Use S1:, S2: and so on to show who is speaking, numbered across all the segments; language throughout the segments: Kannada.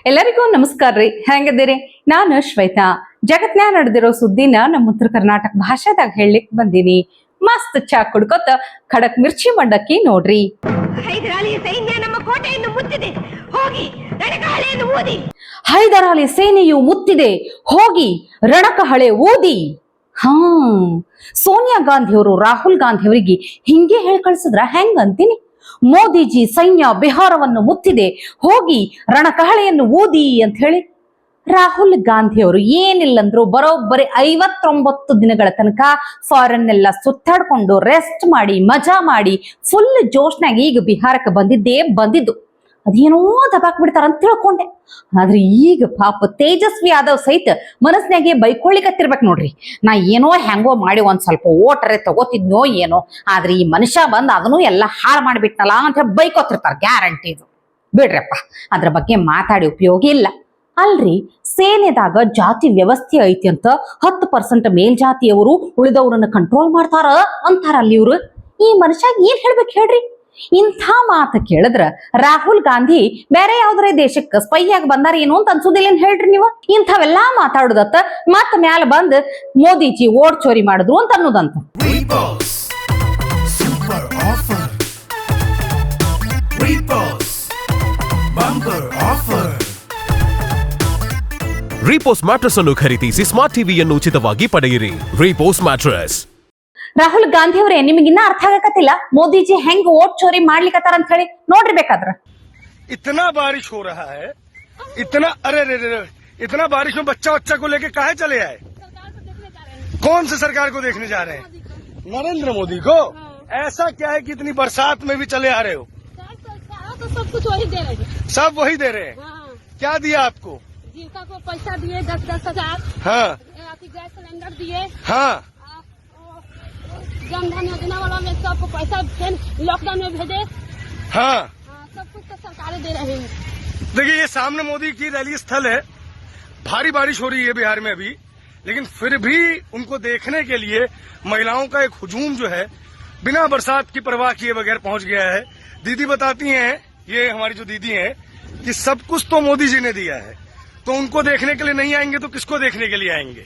S1: ಎಲ್ಲರಿಗೂ ನಮಸ್ಕಾರ ರೀ. ಹೆಂಗದಿರಿ? ನಾನು ಶ್ವೇತಾ. ಜಗತ್ನ್ಯಾಗ ನಡೆದಿರೋ ಸುದ್ದಿನ ನಮ್ಮ ಉತ್ತರ ಕರ್ನಾಟಕ ಭಾಷೆದಾಗ ಹೇಳಲಿಕ್ಕೆ ಬಂದೀನಿ. ಮಸ್ತ್ ಚಾ ಕುಡ್ಕೊತ ಖಡಕ್ ಮಿರ್ಚಿ ಮಂಡಕ್ಕಿ ನೋಡ್ರಿ.
S2: ಹೈದರಾಲಿ ಸೈನ್ಯ ನಮ್ಮ ಕೋಟೆಯನ್ನು ಮುತ್ತಿದೆ, ಹೋಗಿ ರಣಕಹಳೆಯನ್ನು ಊದಿ.
S1: ಹೈದರಾಲಿ ಸೇನೆಯು ಮುತ್ತಿದೆ, ಹೋಗಿ ರಣಕಹಳೆ ಊದಿ. ಹಾ, ಸೋನಿಯಾ ಗಾಂಧಿಯವರು ರಾಹುಲ್ ಗಾಂಧಿ ಅವರಿಗೆ ಹಿಂಗೆ ಹೇಳಿ ಕಳ್ಸಿದ್ರ ಹೆಂಗ ಅಂತೀನಿ. ಮೋದಿಜಿ ಸೈನ್ಯ ಬಿಹಾರವನ್ನು ಮುತ್ತಿದೆ, ಹೋಗಿ ರಣಕಹಳೆಯನ್ನು ಊದಿ ಅಂತ ಹೇಳಿ. ರಾಹುಲ್ ಗಾಂಧಿ ಅವರು ಏನಿಲ್ಲಂದ್ರು ಬರೋಬ್ಬರಿ 59 ದಿನಗಳ ತನಕ ಫಾರಿನ್ ಎಲ್ಲ ಸುತ್ತಾಡ್ಕೊಂಡು ರೆಸ್ಟ್ ಮಾಡಿ ಮಜಾ ಮಾಡಿ ಫುಲ್ ಜೋಶ್ನಾಗ ಈಗ ಬಿಹಾರಕ್ಕೆ ಬಂದಿದ್ದು. ಅದೇನೋ ದಬಾಕ್ ಬಿಡ್ತಾರ ಅಂತ ತಿಳ್ಕೊಂಡೆ. ಆದ್ರೆ ಈಗ ಪಾಪ ತೇಜಸ್ವಿ ಯಾದವ್ ಸಹಿತ ಮನಸ್ನಾಗೆ ಬೈಕೊಳ್ಳಿಕತ್ತಿರ್ಬೇಕು ನೋಡ್ರಿ. ನಾ ಏನೋ ಹೆಂಗೋ ಮಾಡಿ ಒಂದ್ ಸ್ವಲ್ಪ ಓಟರೆ ತಗೋತಿದ್ನೋ ಏನೋ, ಆದ್ರೆ ಈ ಮನುಷ್ಯ ಬಂದ್ ಅದನ್ನು ಎಲ್ಲ ಹಾಳು ಮಾಡಿಬಿಟ್ನಲ್ಲ ಅಂತ ಬೈಕೋತಿರ್ತಾರ. ಗ್ಯಾರಂಟಿ ಇದು ಬಿಡ್ರಪ್ಪ, ಅದ್ರ ಬಗ್ಗೆ ಮಾತಾಡಿ ಉಪಯೋಗ ಇಲ್ಲ. ಅಲ್ರಿ, ಸೇನೆದಾಗ ಜಾತಿ ವ್ಯವಸ್ಥೆ ಐತಿ ಅಂತ 10% ಮೇಲ್ಜಾತಿಯವರು ಉಳಿದವ್ರನ್ನ ಕಂಟ್ರೋಲ್ ಮಾಡ್ತಾರ ಅಂತಾರಲ್ಲಿ ಇವ್ರು. ಈ ಮನುಷ್ಯ ಏನ್ ಹೇಳ್ಬೇಕು ಹೇಳ್ರಿ? ಇಂಥ ಮಾತು ಕೇಳಿದ್ರ ರಾಹುಲ್ ಗಾಂಧಿ ಬೇರೆ ಯಾವ್ದಾರೇ ದೇಶಕ್ಕೆ ಸ್ಪೈ ಆಗಿ ಬಂದಾರ ಏನು ಅಂತ ಅನ್ಸುದಿಲ್ಲ ಹೇಳ್ರಿ ನೀವು. ಇಂಥವೆಲ್ಲಾ ಮಾತಾಡುದತ್ತ ಮತ್ತ ಮ್ಯಾಲ ಬಂದ್ ಮೋದಿಜಿ ಓಟ್ ಚೋರಿ ಮಾಡಿದ್ರು ಅಂತ ಅನ್ನೋದಂತ.
S3: ರೀಪೋಸ್ ಮ್ಯಾಟ್ರೆಸ್ ಅನ್ನು ಖರೀದಿಸಿ ಸ್ಮಾರ್ಟ್ ಟಿವಿಯನ್ನು ಉಚಿತವಾಗಿ ಪಡೆಯಿರಿ. ರೀಪೋಸ್ ಮ್ಯಾಟ್ರೆಸ್.
S1: ರಾಹುಲ್ ಗಾಂಧಿ ಅವರೇ, ನಿಮಗಿನ್ನ ಅರ್ಥ ಆಗಕತ್ತಿಲ್ಲ ಮೋದಿಜಿ ಹೆಂಗ್ ಓಟ್ ಚೋರಿ ಮಾಡ್ಲಿಕತ್ತಾರ ಅಂತ ಹೇಳಿ ನೋಡ್ರಿ ಬೇಕಾದ್ರ.
S4: इतना बारिश हो रहा है, इतना अरे इतना बारिश में बच्चा को लेके काहे चले आए? कौन से सरकार को देखने जा रहे हैं? नरेंद्र मोदी को। ऐसा क्या है कि इतनी बरसात में भी चले आ रहे हो?
S5: तो सब कुछ वही दे रहे हैं।
S4: सब वही दे रहे हैं। क्या दिया आपको?
S5: जीविका को पैसा दिए 10-10 हजार।
S4: हाँ,
S5: गैस सिलेंडर दिए।
S4: हाँ,
S5: जनधन योजना वाला में सबको पैसा लॉकडाउन में भेजे।
S4: हाँ,
S5: सब कुछ तो सरकारें दे रहे हैं।
S4: देखिए ये सामने मोदी की रैली स्थल है। भारी बारिश हो रही है बिहार में अभी, लेकिन फिर भी उनको देखने के लिए महिलाओं का एक हुजूम जो है बिना बरसात की परवाह किए बगैर पहुंच गया है। दीदी बताती हैं, ये हमारी जो दीदी हैं, कि सब कुछ तो मोदी जी ने दिया है, तो उनको देखने के लिए नहीं आएंगे तो किसको देखने के लिए आएंगे?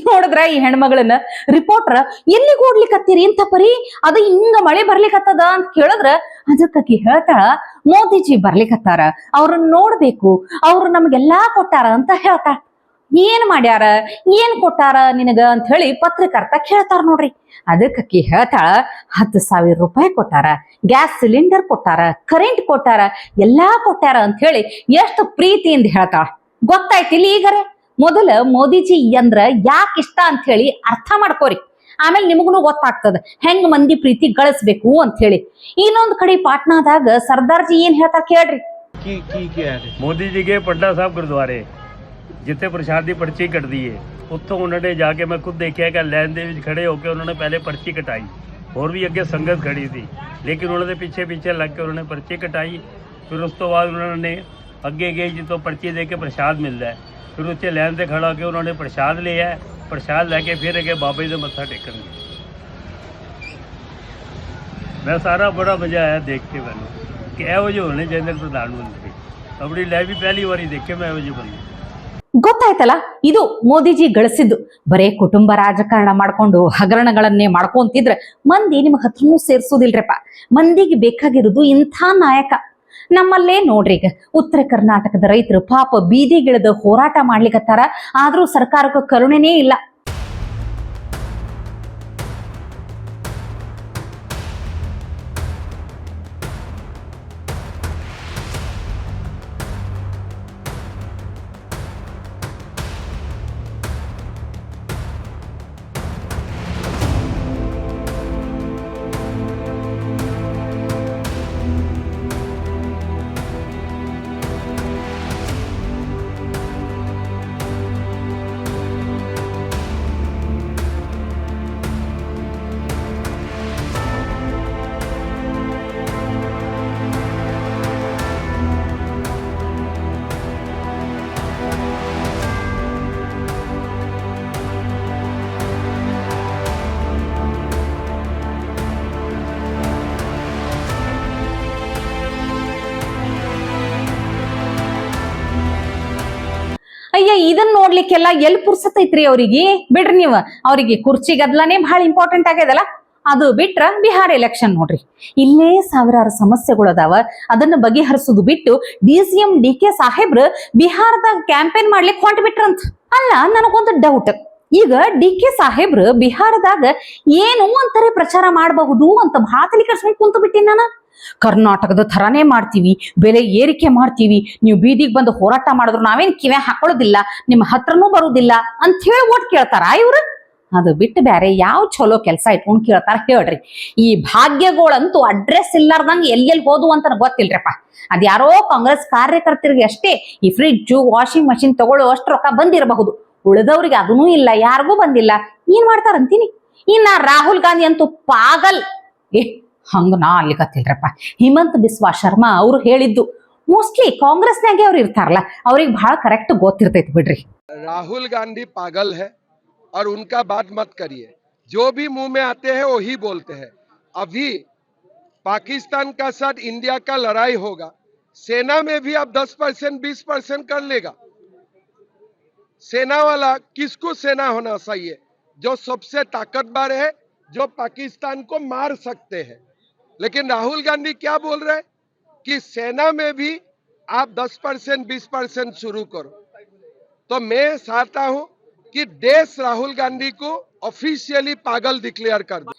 S1: ನೋಡಿದ್ರ ಈ ಹೆಣ್ಮಗಳನ್ನ ರಿಪೋರ್ಟರ್ ಎಲ್ಲಿಗೆ ಓಡ್ಲಿಕತ್ತೀರಿ ಇಂಥ ಪರಿ, ಅದು ಹಿಂಗ ಮಳೆ ಬರ್ಲಿಕತ್ತದ ಅಂತ ಕೇಳಿದ್ರ ಅದಕ್ಕಿ ಹೇಳ್ತಾಳ ಮೋದಿಜಿ ಬರ್ಲಿಕತ್ತಾರ, ಅವ್ರನ್ನ ನೋಡ್ಬೇಕು, ಅವ್ರು ನಮ್ಗೆಲ್ಲಾ ಕೊಟ್ಟಾರ ಅಂತ ಹೇಳ್ತಾಳ. ಏನ್ ಮಾಡ್ಯಾರ, ಏನ್ ಕೊಟ್ಟಾರ ನಿನಗ ಅಂತ ಹೇಳಿ ಪತ್ರಕರ್ತ ಕೇಳ್ತಾರ ನೋಡ್ರಿ. ಅದಕ್ಕಿ ಹೇಳ್ತಾಳ 10,000 ರೂಪಾಯಿ ಕೊಟ್ಟಾರ, ಗ್ಯಾಸ್ ಸಿಲಿಂಡರ್ ಕೊಟ್ಟಾರ, ಕರೆಂಟ್ ಕೊಟ್ಟಾರ, ಎಲ್ಲಾ ಕೊಟ್ಟಾರ ಅಂತ ಹೇಳಿ ಎಷ್ಟು ಪ್ರೀತಿಯಿಂದ ಹೇಳ್ತಾಳ. ಗೊತ್ತಾಯ್ತಿಲ್ಲ ಈಗರೆ? ಮೊದಲ ಮೋದಿಜಿ ಅಂದ್ರ ಯಾಕೆ ಇಷ್ಟ ಅಂತ ಹೇಳಿ ಅರ್ಥ ಮಾಡ್ಕೋರಿ, ಆಮೇಲೆ ನಿಮಗೂ ಗೊತ್ತಾಗ್ತದ ಹೆಂಗ್ ಮಂದಿ ಪ್ರೀತಿ ಗಳಿಸ್ಬೇಕು ಅಂತ ಹೇಳಿ. ಇನ್ನೊಂದ್ ಕಡೆ ಪಾಟ್ನಾದಾಗ ಸರ್ದಾರ್ಜಿ ಏನ್ ಹೇಳ್ತಾರ ಕೇಳ್ರಿ.
S6: मोदी जी के पटना साहब गुरुद्वारे जिथे प्रसादी पर्ची कट दी है, उत्थों उन्होंने जाके मैं खुद देखा कि लाइन दे विच खड़े होकर उन्होंने पहले पर्ची कटाई, और भी अगे संगत खड़ी थी, लेकिन उन्होंने पीछे पीछे लग के उन्होंने पर्ची कटाई। फिर उस तो बाद उन्होंने अगे गई जी तो पर्ची दे के प्रसाद मिलता है, फिर उससे लाइन से खड़ा होकर उन्होंने प्रसाद लिया है, प्रसाद लैके फिर अगे बाबा जी से मत्था टेकन गए। मैं सारा बड़ा मजा आया देख के मैंने कि एहो जो होने चाहिए प्रधानमंत्री। अपनी लाइफ भी पहली बार देखे मैं एहो जो बंदे।
S1: ಗೊತ್ತಾಯ್ತಲ್ಲ, ಇದು ಮೋದಿಜಿ ಗಳಿಸಿದ್ದು. ಬರೇ ಕುಟುಂಬ ರಾಜಕಾರಣ ಮಾಡ್ಕೊಂಡು ಹಗರಣಗಳನ್ನೇ ಮಾಡ್ಕೊಂತಿದ್ರೆ ಮಂದಿ ನಿಮ್ಗೆ ಹತ್ರನೂ ಸೇರ್ಸೋದಿಲ್ರಪ್ಪ. ಮಂದಿಗೆ ಬೇಕಾಗಿರೋದು ಇಂಥ ನಾಯಕ. ನಮ್ಮಲ್ಲೇ ನೋಡ್ರಿ, ಈಗ ಉತ್ತರ ಕರ್ನಾಟಕದ ರೈತರು ಪಾಪ ಬೀದಿಗಿಳಿದ ಹೋರಾಟ ಮಾಡ್ಲಿಕತ್ತಾರ, ಆದ್ರೂ ಸರ್ಕಾರಕ್ಕೆ ಕರುಣೆನೇ ಇಲ್ಲ. ಅಯ್ಯ ಇದನ್ನ ನೋಡ್ಲಿಕ್ಕೆಲ್ಲ ಎಲ್ಲಿ ಪುರ್ಸತೈತ್ರಿ ಅವ್ರಿಗೆ. ಬಿಡ್ರಿ ನೀವು, ಅವ್ರಿಗೆ ಕುರ್ಚಿ ಗದ್ಲಾನೇ ಬಹಳ ಇಂಪಾರ್ಟೆಂಟ್ ಆಗ್ಯದಲ್ಲ. ಅದು ಬಿಟ್ರ ಬಿಹಾರ ಎಲೆಕ್ಷನ್ ನೋಡ್ರಿ, ಇಲ್ಲೇ ಸಾವಿರಾರು ಸಮಸ್ಯೆಗಳು ಅದಾವ. ಅದನ್ನ ಬಗೆಹರಿಸೋದು ಬಿಟ್ಟು DCM DK ಸಾಹೇಬ್ರು ಬಿಹಾರದಾಗ ಕ್ಯಾಂಪೇನ್ ಮಾಡ್ಲಿಕ್ಕೆ ಹೊಂಟ ಬಿಟ್ರಂತ. ಅಲ್ಲ, ನನಗೊಂದು ಡೌಟ್. ಈಗ DK ಸಾಹೇಬ್ರು ಬಿಹಾರದಾಗ ಏನು ಅಂತಾರೆ ಪ್ರಚಾರ ಮಾಡಬಹುದು ಅಂತ ಬಹಳ ತಲೆ ಕೆಡ್ಸ್ಕೊಂಡ್ ಕುಂತು ಬಿಟ್ಟಿನಿ ನಾನು. ಕರ್ನಾಟಕದ ಥರಾನೇ ಮಾಡ್ತೀವಿ, ಬೆಲೆ ಏರಿಕೆ ಮಾಡ್ತೀವಿ, ನೀವು ಬೀದಿಗೆ ಬಂದು ಹೋರಾಟ ಮಾಡಿದ್ರು ನಾವೇನ್ ಕಿವೆ ಹಾಕೊಳ್ಳೋದಿಲ್ಲ, ನಿಮ್ಮ ಹತ್ರನೂ ಬರುದಿಲ್ಲ ಅಂತ ಹೇಳಿ ಓಟ್ ಕೇಳ್ತಾರ ಇವ್ರು. ಅದು ಬಿಟ್ಟು ಬೇರೆ ಯಾವ ಚಲೋ ಕೆಲಸ ಇಟ್ಕೊಂಡು ಕೇಳ್ತಾರ ಹೇಳ್ರಿ. ಈ ಭಾಗ್ಯಗಳಂತೂ ಅಡ್ರೆಸ್ ಇಲ್ಲಾರ್ದಂಗ ಎಲ್ಲೆಲ್ಲಿ ಹೋದು ಅಂತ ಗೊತ್ತಿಲ್ರಪ್ಪ. ಅದ್ಯಾರೋ ಕಾಂಗ್ರೆಸ್ ಕಾರ್ಯಕರ್ತರಿಗೆ ಅಷ್ಟೇ ಈ ಫ್ರಿಡ್ಜು ವಾಷಿಂಗ್ ಮಷಿನ್ ತಗೊಳ್ಳೋ ಅಷ್ಟು ರೊಕ್ಕ ಬಂದಿರಬಹುದು, ಉಳಿದವ್ರಿಗೆ ಅದನ್ನೂ ಇಲ್ಲ, ಯಾರಿಗೂ ಬಂದಿಲ್ಲ. ಏನ್ ಮಾಡ್ತಾರಂತೀನಿ. ಇನ್ನ ರಾಹುಲ್ ಗಾಂಧಿ ಅಂತೂ ಪಾಗಲ್. ಹಂಗ ನಾ ಅಲ್ಲಿಗತ್ತಿಲ್ರಪ್ಪ. ಹಿಮಂತ್ ಬಿಸ್ವಾ ಶರ್ಮಾ ಅವರು ಹೇಳಿದ್ದು ಮೋಸ್ಟ್ಲಿ ಕಾಂಗ್ರೆಸ್ನಾಗೆ ಅವ್ರು ಇರ್ತಾರಲ್ಲ, ಅವ್ರಿಗೆ ಬಹಳ ಕರೆಕ್ಟ್ ಗೊತ್ತಿರ್ತೈತಿ ಬಿಡ್ರಿ.
S7: राहुल गांधी पागल है और उनका बात मत करिए। जो भी मुंह में आते हैं वही बोलते हैं। अभी पाकिस्तान का साथ इंडिया का लड़ाई होगा, सेना में भी अब 10% 20% कर लेगा। सेना वाला किसको सेना होना चाहिए? जो सबसे ताकतवर है, जो पाकिस्तान को मार सकते हैं। लेकिन राहुल गांधी क्या बोल रहे हैं कि सेना में भी आप 10% 20% शुरू करो। तो मैं चाहता हूं कि देश राहुल गांधी को ऑफिशियली पागल डिक्लेयर कर दे।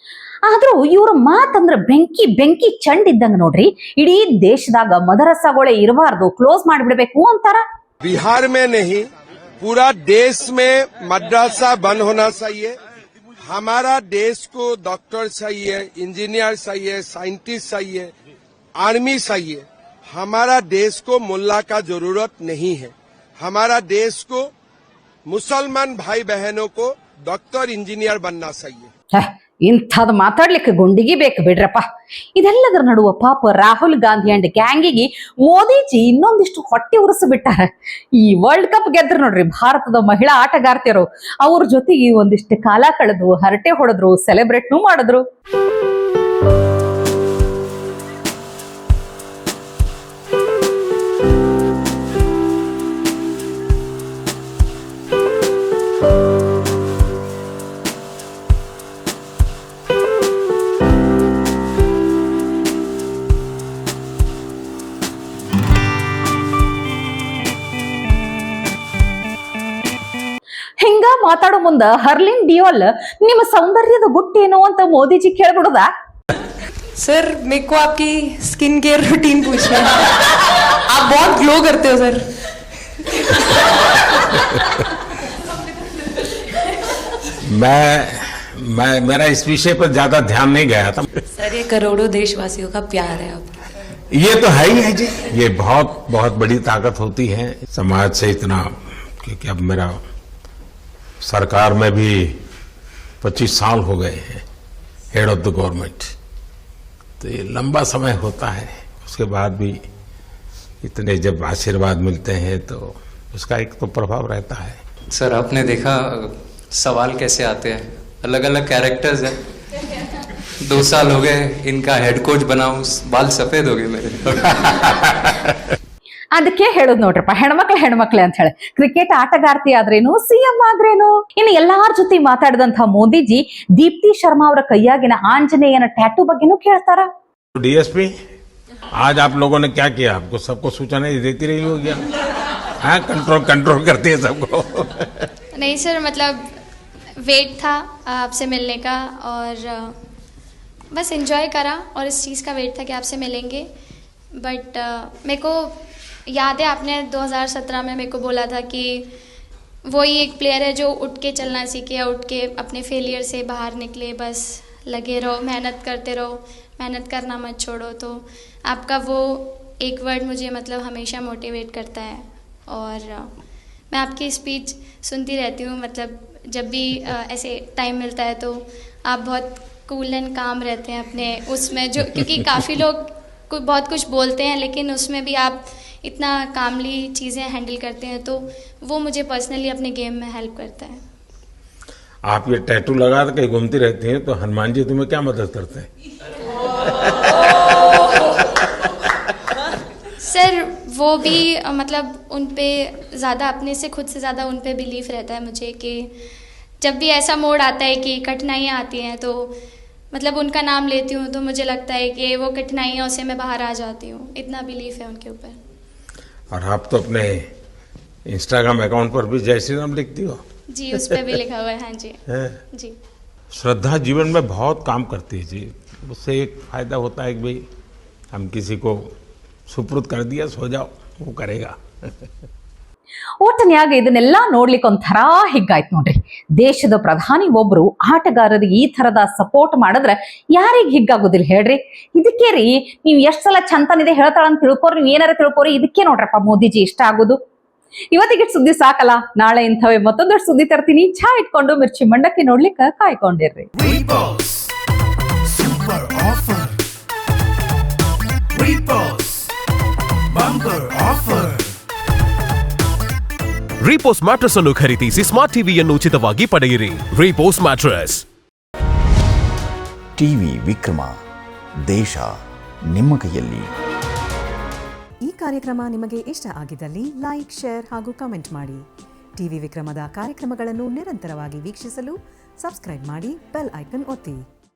S1: ಆದ್ರೂ ಇವ್ರ ಮಾತಂದ್ರ ಬೆಂಕಿ ಬೆಂಕಿ ಚಂಡ್ ಇದ್ದಂಗ ನೋಡ್ರಿ. ಇಡೀ ದೇಶದಾಗ ಮದರಸಾಗಳೇ ಇರಬಾರ್ದು, ಕ್ಲೋಸ್ ಮಾಡಿಬಿಡ್ಬೇಕು ಅಂತಾರ.
S7: बिहार में नहीं, पूरा देश में मदरसा बंद होना चाहिए। हमारा देश को डॉक्टर चाहिए, इंजीनियर चाहिए, साइंटिस्ट चाहिए, आर्मी चाहिए। हमारा देश को मुल्ला का जरूरत नहीं है। हमारा देश को मुसलमान भाई बहनों को डॉक्टर इंजीनियर बनना चाहिए।
S1: ಇಂಥದ್ ಮಾತಾಡ್ಲಿಕ್ಕೆ ಗುಂಡಿಗೆ ಬೇಕು ಬಿಡ್ರಪ್ಪ. ಇದೆಲ್ಲದರ ನಡುವ ಪಾಪ ರಾಹುಲ್ ಗಾಂಧಿ ಅಂಡ್ ಗ್ಯಾಂಗಿಗೆ ಮೋದಿಜಿ ಇನ್ನೊಂದಿಷ್ಟು ಹೊಟ್ಟೆ ಉರಿಸಿಬಿಟ್ಟಾರ. ಈ ವರ್ಲ್ಡ್ ಕಪ್ ಗೆದ್ರು ನೋಡ್ರಿ ಭಾರತದ ಮಹಿಳಾ ಆಟಗಾರ್ತಿಯರು, ಅವ್ರ ಜೊತೆಗೆ ಒಂದಿಷ್ಟು ಕಾಲ ಕಳೆದು ಹರಟೆ ಹೊಡೆದ್ರು, ಸೆಲೆಬ್ರೇಟ್ನು ಮಾಡಿದ್ರು. ಹಿಂಗ ಮಾತಾಡೋ ಮುಂದ ಹರ್ಲಿನ್ ಡಿಯೋಲ್ ನಿಮ್ಮ ಸೌಂದರ್ಯದ ಗುಟ್ಟೇನು ಅಂತ ಮೋದಿಜಿ ಕೇಳ್ಬಿಡುದ?
S8: सर मेरे को आपकी स्किन केयर रूटीन पूछना है। आप बहुत ग्लो करते हो सर।
S9: मैं मेरा इस विषय पर ज्यादा ध्यान नहीं गया था।
S8: सर ये करोड़ों देशवासियों का प्यार है आप।
S9: ये तो है ही है जी, ये बहुत बहुत बड़ी ताकत होती है समाज से इतना, क्योंकि अब मेरा सरकार में भी 25 साल हो गए हैं हेड ऑफ द गवर्नमेंट, तो ये लंबा समय होता है। उसके बाद भी इतने जब आशीर्वाद मिलते हैं तो उसका एक तो प्रभाव रहता है।
S10: सर आपने देखा सवाल कैसे आते हैं, अलग अलग कैरेक्टर्स हैं। 2 साल हो गए इनका हेड कोच बनाऊं, बाल सफेद हो गए मेरे।
S1: ಅದಕ್ಕೆ ಹೇಳುದು ನೋಡ್ರಪ್ಪ, ಹೆಣ್ಮಕ್ಳೆ ಅಂತ ಹೇಳಿ. ಕ್ರಿಕೆಟ್ ಆಟಗಾರ್ತಿ ಆದ್ರೇನು, CM ಆದ್ರೇನು. ಇನ್ನು ಎಲ್ಲಾರ ಜೊತೆ ಮಾತಾಡಿದಂತ ಮೋದಿಜಿ ದೀಪ್ತಿ ಶರ್ಮಾ ಅವರ ಕೈಯಾಗಿನ ಆಂಜನೇಯನ ಟ್ಯಾಟೂ ಬಗ್ಗೆನೂ ಕೇಳ್ತಾರ.
S9: DSP आज आप लोगों ने क्या किया? आपको सबको सूचना देती रही होगी, हाँ? कंट्रोल करती है सबको।
S11: नहीं सर, मतलब वेट था आपसे मिलने का और बस एंजॉय करा, और इस चीज़ का वेट था कि आपसे मिलेंगे। बट मेरे को याद है आपने 2017 में मेरे को बोला था कि वही एक प्लेयर है जो उठ के चलना सीखे, उठ के अपने फेलियर से बाहर निकले, बस लगे रहो, मेहनत करते रहो, मेहनत करना मत छोड़ो। तो आपका वो एक वर्ड मुझे मतलब हमेशा मोटिवेट करता है, और मैं आपकी स्पीच सुनती रहती हूँ। मतलब जब भी ऐसे टाइम मिलता है तो आप बहुत कूल एंड काम रहते हैं अपने उसमें, जो क्योंकि काफ़ी लोग बहुत कुछ बोलते हैं लेकिन उसमें भी आप इतना कामली चीज़ें हैंडल करते हैं, तो वो मुझे पर्सनली अपने गेम में हेल्प करता है।
S9: आप ये टैटू लगा के कहीं घूमती रहती हैं, तो हनुमान जी तुम्हें क्या मदद करते हैं?
S11: सर वो भी मतलब उन पे ज़्यादा अपने से खुद से ज़्यादा उन पे बिलीफ रहता है मुझे कि जब भी ऐसा मोड़ आता है कि कठिनाइयाँ आती हैं तो मतलब उनका नाम लेती हूँ तो मुझे लगता है कि वो कठिनाइयों से मैं बाहर आ जाती हूँ, इतना बिलीफ है उनके ऊपर।
S9: और आप तो अपने इंस्टाग्राम अकाउंट पर भी जय श्री राम लिखती हो?
S11: जी, उस पर भी लिखा हुआ है। हाँ जी जी।
S9: श्रद्धा जीवन में बहुत काम करती है जी। उससे एक फायदा होता है कि भाई हम किसी को सुपुर्द कर दिया, सो जाओ, वो करेगा।
S1: ಒಟ್ಟನ್ಯಾಗ ಇದನ್ನೆಲ್ಲ ನೋಡ್ಲಿಕ್ಕೆ ಒಂಥರ ಹಿಗ್ಗಾಯ್ತು ನೋಡ್ರಿ. ದೇಶದ ಪ್ರಧಾನಿ ಒಬ್ರು ಆಟಗಾರರಿಗೆ ಈ ತರದ ಸಪೋರ್ಟ್ ಮಾಡಿದ್ರೆ ಯಾರಿಗೆ ಹಿಗ್ಗಾಗೋದಿಲ್ಲ ಹೇಳ್ರಿ? ಇದಕ್ಕೆ ರೀ ನೀವು ಎಷ್ಟ್ ಸಲ ಚಂತನಿದೆ ಹೇಳ್ತಾಳಂತ ತಿಳ್ಕೊರಿ, ನೀವು ಏನಾರ ತಿಳ್ಕೊರಿ, ಇದಕ್ಕೆ ನೋಡ್ರಪ್ಪ ಮೋದಿಜಿ ಇಷ್ಟ ಆಗೋದು. ಇವತ್ತಿಗೆ ಸುದ್ದಿ ಸಾಕಲ್ಲ, ನಾಳೆ ಇಂಥವೇ ಮತ್ತೊಂದಷ್ಟು ಸುದ್ದಿ ತರ್ತೀನಿ. ಚಾ ಇಟ್ಕೊಂಡು ಮಿರ್ಚಿ ಮಂಡಕ್ಕಿ ನೋಡ್ಲಿಕ್ಕೆ ಕಾಯ್ಕೊಂಡಿರ್ರಿ.
S3: ರೀಪೋಸ್ ಮ್ಯಾಟ್ರೆಸ್ ಅನ್ನು ಖರೀದಿಸಿ ಸ್ಮಾರ್ಟ್ ಟಿವಿಯನ್ನು ಉಚಿತವಾಗಿ ಪಡೆಯಿರಿ. ರೀಪೋಸ್ ಮ್ಯಾಟ್ರೆಸ್.
S12: ಟಿವಿ ವಿಕ್ರಮ, ದೇಶ ನಿಮ್ಮ ಕೈಯಲ್ಲಿ.
S13: ಈ ಕಾರ್ಯಕ್ರಮ ನಿಮಗೆ ಇಷ್ಟ ಆಗಿದ್ದಲ್ಲಿ ಲೈಕ್, ಶೇರ್ ಹಾಗೂ ಕಮೆಂಟ್ ಮಾಡಿ. ಟಿವಿ ವಿಕ್ರಮದ ಕಾರ್ಯಕ್ರಮಗಳನ್ನು ನಿರಂತರವಾಗಿ ವೀಕ್ಷಿಸಲು ಸಬ್ಸ್ಕ್ರೈಬ್ ಮಾಡಿ, ಬೆಲ್ ಐಕನ್ ಒತ್ತಿ.